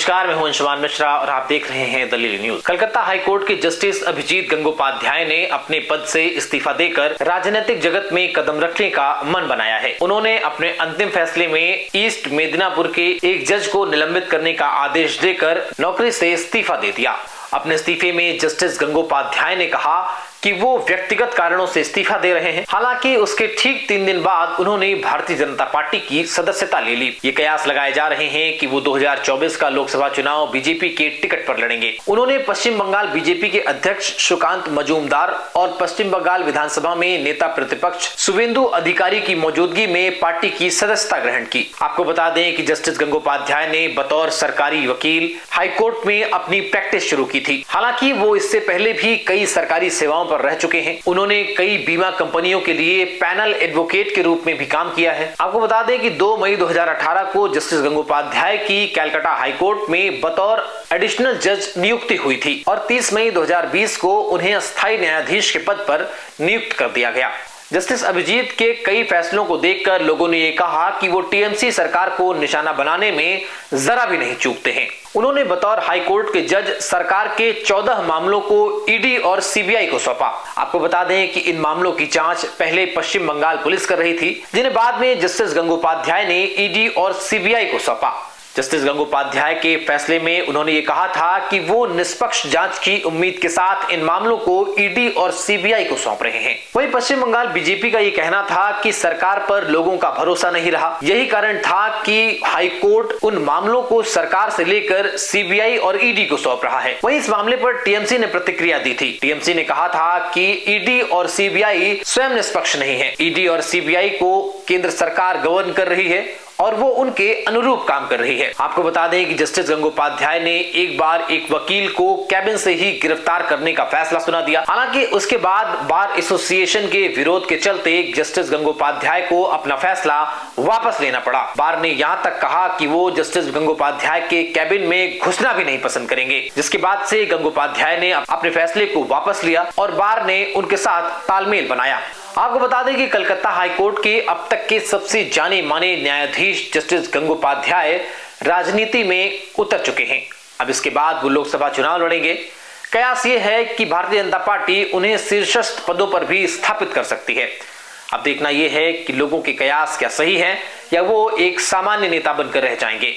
नमस्कार, मैं हूं अंशुमान मिश्रा और आप देख रहे हैं दलील न्यूज। कलकत्ता हाईकोर्ट के जस्टिस अभिजीत गंगोपाध्याय ने अपने पद से इस्तीफा देकर राजनीतिक जगत में कदम रखने का मन बनाया है। उन्होंने अपने अंतिम फैसले में ईस्ट मेदिनीपुर के एक जज को निलंबित करने का आदेश देकर नौकरी से इस्तीफा दे दिया। अपने इस्तीफे में जस्टिस गंगोपाध्याय ने कहा कि वो व्यक्तिगत कारणों से इस्तीफा दे रहे हैं। हालांकि उसके ठीक 3 दिन बाद उन्होंने भारतीय जनता पार्टी की सदस्यता ले ली। ये कयास लगाए जा रहे हैं कि वो 2024 का लोकसभा चुनाव बीजेपी के टिकट पर लड़ेंगे। उन्होंने पश्चिम बंगाल बीजेपी के अध्यक्ष सुकांत मजूमदार और पश्चिम बंगाल विधानसभा में नेता प्रतिपक्ष शुवेंदु अधिकारी की मौजूदगी में पार्टी की सदस्यता ग्रहण की। आपको बता दें कि जस्टिस गंगोपाध्याय ने बतौर सरकारी वकील हाईकोर्ट में अपनी प्रैक्टिस शुरू की थी। हालांकि वो इससे पहले भी कई सरकारी सेवाओं पर रह चुके हैं। उन्होंने कई बीमा कंपनियों के लिए पैनल एडवोकेट के रूप में भी काम किया है। आपको बता दें कि 2 मई 2018 को जस्टिस गंगोपाध्याय की कलकत्ता हाईकोर्ट में बतौर एडिशनल जज नियुक्ति हुई थी और 30 मई 2020 को उन्हें अस्थायी न्यायाधीश के पद पर नियुक्त कर दिया गया। जस्टिस अभिजीत के कई फैसलों को देखकर लोगों ने ये कहा कि वो टीएमसी सरकार को निशाना बनाने में जरा भी नहीं चूकते हैं। उन्होंने बतौर हाईकोर्ट के जज सरकार के 14 मामलों को ईडी और सीबीआई को सौंपा। आपको बता दें कि इन मामलों की जांच पहले पश्चिम बंगाल पुलिस कर रही थी, जिन्हें बाद में जस्टिस गंगोपाध्याय ने ईडी और सीबीआई को सौंपा। जस्टिस गंगोपाध्याय के फैसले में उन्होंने ये कहा था कि वो निष्पक्ष जांच की उम्मीद के साथ इन मामलों को ईडी और सीबीआई को सौंप रहे हैं। वहीं पश्चिम बंगाल बीजेपी का ये कहना था कि सरकार पर लोगों का भरोसा नहीं रहा। यही कारण था कि हाईकोर्ट उन मामलों को सरकार से लेकर सीबीआई और ईडी को सौंप रहा है। वहीं इस मामले पर टीएमसी ने प्रतिक्रिया दी थी। टीएमसी ने कहा था कि ईडी और सीबीआई स्वयं निष्पक्ष नहीं है। ईडी और सीबीआई को केंद्र सरकार गवर्न कर रही है और वो उनके अनुरूप काम कर रही है। आपको बता दें कि जस्टिस गंगोपाध्याय ने एक बार एक वकील को कैबिन से ही गिरफ्तार करने का फैसला सुना दिया। हालांकि उसके बाद बार एसोसिएशन के विरोध के चलते जस्टिस गंगोपाध्याय को अपना फैसला वापस लेना पड़ा। बार ने यहाँ तक कहा कि वो जस्टिस गंगोपाध्याय के कैबिन में घुसना भी नहीं पसंद करेंगे, जिसके बाद से गंगोपाध्याय ने अपने फैसले को वापस लिया और बार ने उनके साथ तालमेल बनाया। आपको बता दें कि कलकत्ता हाईकोर्ट के अब तक के सबसे जाने माने न्यायाधीश जस्टिस गंगोपाध्याय राजनीति में उतर चुके हैं। अब इसके बाद वो लोकसभा चुनाव लड़ेंगे। कयास ये है कि भारतीय जनता पार्टी उन्हें शीर्षस्थ पदों पर भी स्थापित कर सकती है। अब देखना यह है कि लोगों के कयास क्या सही है या वो एक सामान्य नेता बनकर रह जाएंगे।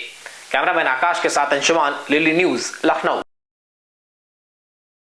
कैमरामैन आकाश के साथ अंशुमान, दलील न्यूज, लखनऊ।